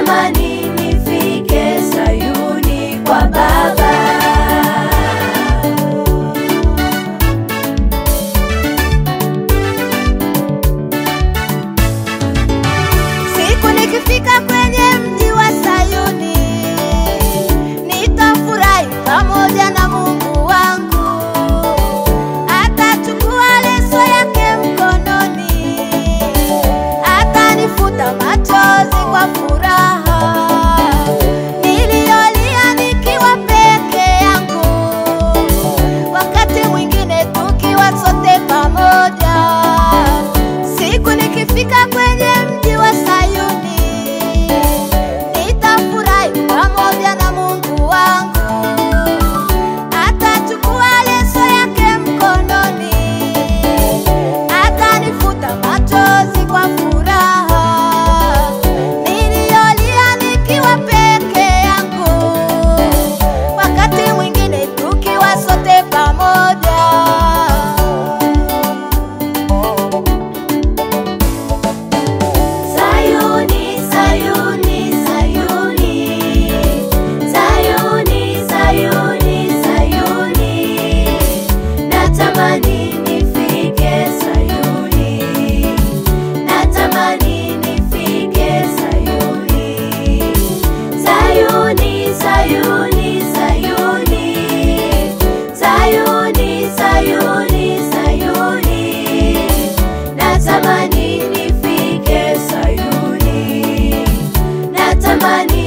natamani nifike Sayuni kwa Baba. Siku nikifika kwenye mji wa Sayuni, nitafurahi pamoja na Mungu wangu. Atachukua leso yake mkononi, atanifuta machozi kwa furaha niliyolia nikiwa peke yangu, wakati mwingine tukiwa sote pamoja. Siku nikifika kwenye mji wa Sayuni, nitafurahi pamoja na Mungu wangu. Atachukua leso yake mkononi, atanifuta machozi kwa furaha niliyolia nikiwa peke yangu, wakati mwingine tukiwa sote pamoja. Sayuni, Sayuni, Sayuni, Sayuni, Sayuni, Sayuni, natamani nifike Sayuni, natamani nifike Sayuni. Sayuni, Sayuni, Sayuni, Sayuni, Sayuni, Sayuni, natamani nifike Sayuni, natamani